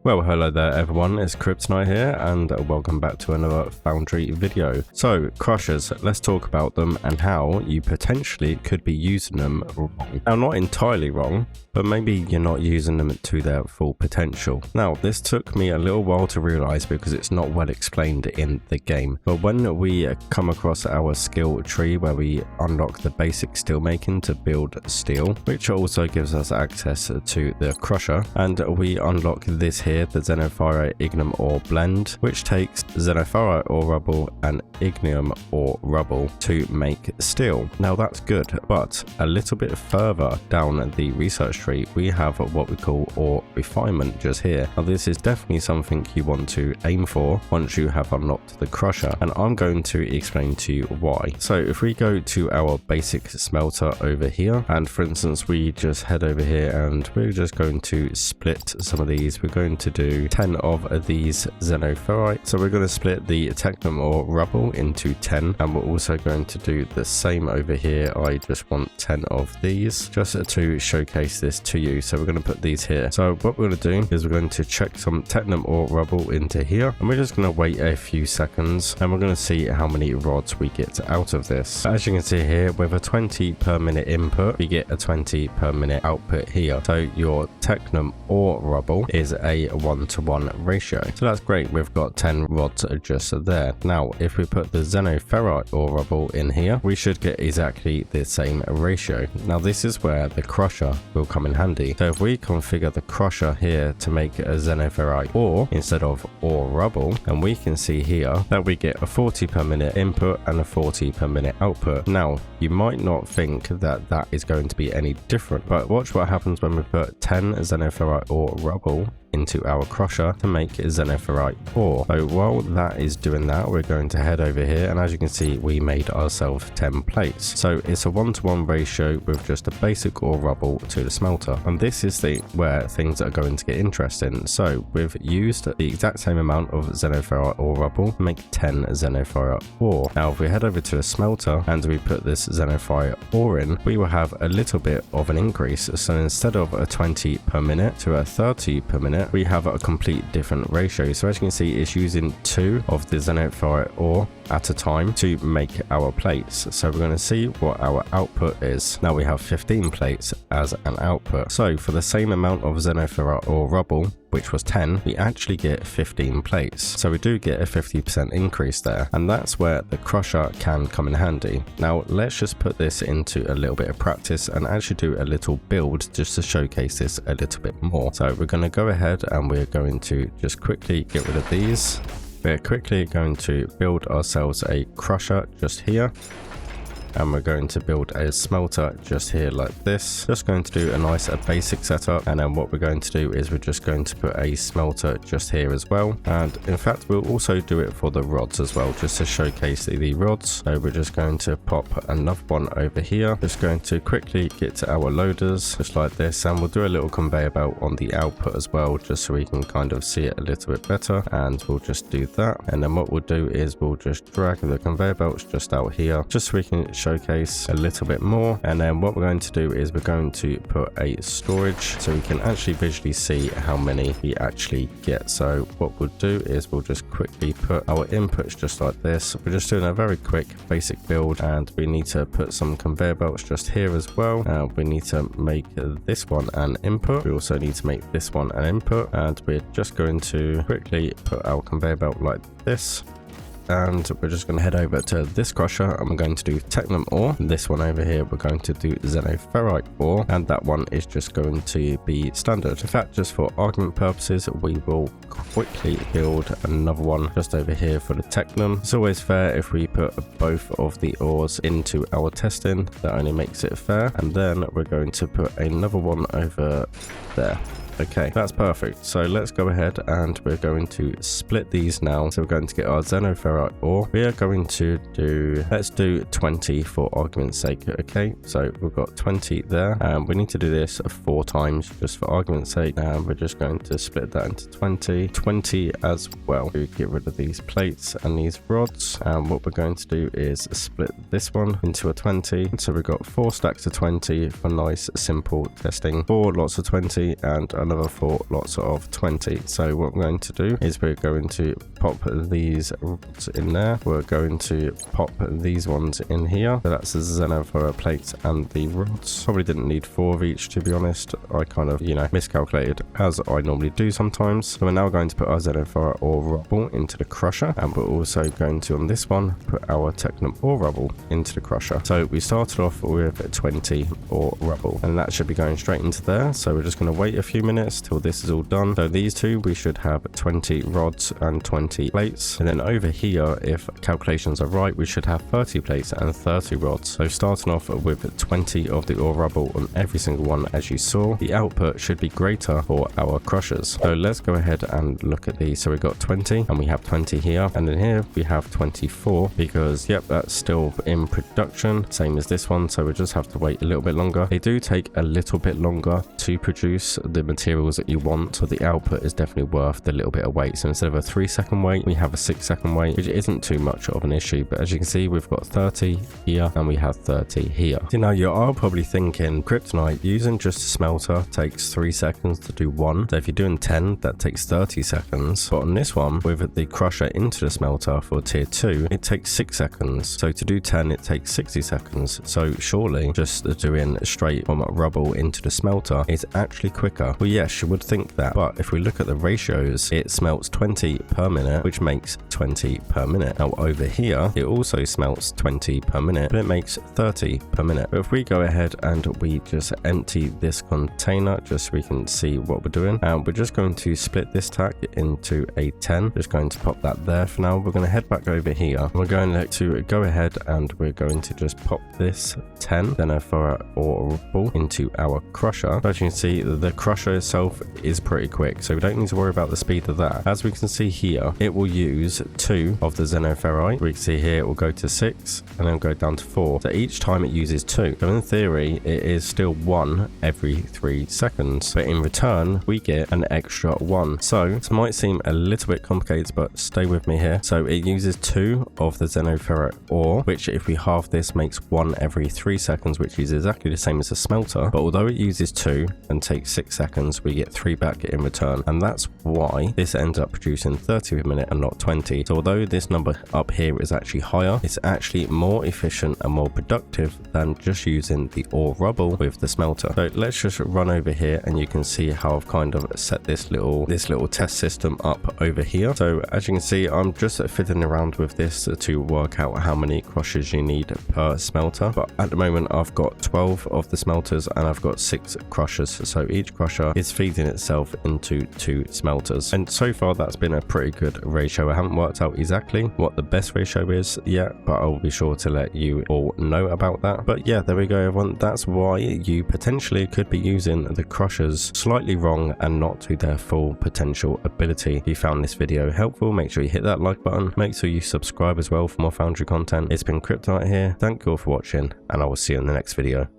Well, hello there everyone, it's Kryptonite here and welcome back to another Foundry video. So, crushers, let's talk about them and how you potentially could be using them wrong. Now, not entirely wrong, but maybe you're not using them to their full potential. Now, this took me a little while to realize because it's not well explained in the game. But when we come across our skill tree where we unlock the basic steel making to build steel, which also gives us access to the crusher, and we unlock this here, the xenofferite igneum ore blend, which takes xenofferite ore rubble and igneum ore rubble to make steel. Now that's good, but a little bit further down the research tree we have what we call ore refinement just here. Now this is definitely something you want to aim for once you have unlocked the crusher, and I'm going to explain to you why. So if we go to our basic smelter over here, and for instance we just head over here and we're just going to split some of these. We're going to do 10 of these xenofferite. So we're going to split the technum ore rubble into 10, and we're also going to do the same over here. I just want 10 of these just to showcase this to you. So we're going to put these here. So what we're going to do is we're going to check some technum ore rubble into here, and we're just going to wait a few seconds and we're going to see how many rods we get out of this. As you can see here, with a 20 per minute input, we get a 20 per minute output here. So your technum ore rubble is a 1-to-1 ratio. So that's great. We've got 10 rods just there. Now, if we put the xenofferite ore rubble in here, we should get exactly the same ratio. Now, this is where the crusher will come in handy. So if we configure the crusher here to make a xenofferite ore instead of ore rubble, and we can see here that we get a 40 per minute input and a 40 per minute output. Now, you might not think that that is going to be any different, but watch what happens when we put 10 xenofferite ore rubble into our crusher to make xenofferite ore. So while that is doing that, we're going to head over here, and as you can see, we made ourselves 10 plates. So it's a 1-to-1 ratio with just a basic ore rubble to the smelter, and this is where things are going to get interesting. So we've used the exact same amount of xenofferite ore rubble to make 10 xenofferite ore. Now if we head over to the smelter and we put this xenofferite ore in, we will have a little bit of an increase. So instead of a 20 per minute to a 30 per minute, we have a complete different ratio. So as you can see, it's using 2 of the xenofferite ore at a time to make our plates. So we're going to see what our output is. Now we have 15 plates as an output. So for the same amount of xenofferite ore rubble, which was 10, we actually get 15 plates. So we do get a 50% increase there, and that's where the crusher can come in handy. Now let's just put this into a little bit of practice and actually do a little build just to showcase this a little bit more. So we're going to go ahead and we're going to just quickly get rid of these. We're quickly going to build ourselves a crusher just here, and we're going to build a smelter just here like this. Just going to do a nice basic setup, and then what we're going to do is we're just going to put a smelter just here as well, and in fact we'll also do it for the rods as well just to showcase the rods. So we're just going to pop another one over here. Just going to quickly get to our loaders just like this, and we'll do a little conveyor belt on the output as well just so we can kind of see it a little bit better, and we'll just do that. And then what we'll do is we'll just drag the conveyor belts just out here just so we can showcase a little bit more. And then what we're going to do is we're going to put a storage so we can actually visually see how many we actually get. So what we'll do is we'll just quickly put our inputs just like this. We're just doing a very quick basic build, and we need to put some conveyor belts just here as well. We need to make this one an input. We also need to make this one an input, and we're just going to quickly put our conveyor belt like this. And we're just going to head over to this crusher, and we're going to do technum ore. This one over here we're going to do xenofferite ore, and that one is just going to be standard. In fact, just for argument purposes, we will quickly build another one just over here for the technum. It's always fair if we put both of the ores into our testing. That only makes it fair. And then we're going to put another one over there. Okay, that's perfect. So let's go ahead and we're going to split these now. So we're going to get our xenofferite ore. We are going to do, let's do 20 for argument's sake. Okay, so we've got 20 there, and we need to do this 4 times just for argument's sake. And we're just going to split that into 20 as well. We get rid of these plates and these rods. And what we're going to do is split this one into a 20. So we've got 4 stacks of 20 for nice simple testing, 4 lots of 20, and another 4 lots of 20. So what we're going to do is we're going to pop these rods in there. We're going to pop these ones in here. So that's the xenofferite plates and the rods. Probably didn't need 4 of each, to be honest. I kind of, miscalculated, as I normally do sometimes. So we're now going to put our xenofferite ore rubble into the crusher, and we're also going to, on this one, put our technum ore rubble into the crusher. So we started off with 20 ore rubble, and that should be going straight into there. So we're just going to wait a few minutes till this is all done. So these two, we should have 20 rods and 20 plates, and then over here, if calculations are right, we should have 30 plates and 30 rods. So starting off with 20 of the ore rubble on every single one, as you saw, the output should be greater for our crushers. So let's go ahead and look at these. So we got 20 and we have 20 here, and then here we have 24, because yep, that's still in production, same as this one. So we just have to wait a little bit longer. They do take a little bit longer to produce the materials that you want, so the output is definitely worth the little bit of wait. So instead of a 3-second wait, we have a 6-second wait, which isn't too much of an issue. But as you can see, we've got 30 here and we have 30 here. So now you are probably thinking, kryptonite, using just a smelter takes 3 seconds to do one. So if you're doing 10, that takes 30 seconds. But on this one, with the crusher into the smelter for tier 2, it takes 6 seconds. So to do 10, it takes 60 seconds. So surely just doing straight from rubble into the smelter is actually quicker. Well, yes, you would think that, but if we look at the ratios, it smelts 20 per minute, which makes 20 per minute. Now over here, it also smelts 20 per minute, but it makes 30 per minute. But if we go ahead and we just empty this container, just so we can see what we're doing, and we're just going to split this tack into a 10. Just going to pop that there for now. We're going to head back over here. We're going to go ahead and we're going to just pop this 10 xenofferite ore rubble into our crusher. As you can see, the crusher itself is pretty quick, so we don't need to worry about the speed of that. As we can see here, it will use 2 of the xenofferite. We can see here it will go to 6 and then go down to 4. So each time it uses 2. So in theory, it is still 1 every 3 seconds, but in return, we get an extra 1. So this might seem a little bit complicated, but stay with me here. So it uses 2 of the xenofferite ore, which if we halve this makes 1 every 3 seconds, which is exactly the same as a smelter. But although it uses 2 and takes 6 seconds, we get 3 back in return. And that's why this ends up producing 30 per minute and not 20. So although this number up here is actually higher, it's actually more efficient and more productive than just using the ore rubble with the smelter. So let's just run over here and you can see how I've kind of set this little test system up over here. So as you can see, I'm just fiddling around with this to work out how many crushers you need per smelter. But at the moment, I've got 12 of the smelters and I've got 6 crushers. So each crusher is feeding itself into 2 smelters. And so far, that's been a pretty good ratio. I haven't worked out exactly what the best ratio is yet, but I'll be sure to let you all know about that. But yeah, there we go, everyone. That's why you potentially could be using the crushers slightly wrong and not to their full potential ability. If you found this video helpful, make sure you hit that like button. Make sure you subscribe as well for more Foundry content. It's been Kryptonite here. Thank you all for watching, and I will see you in the next video.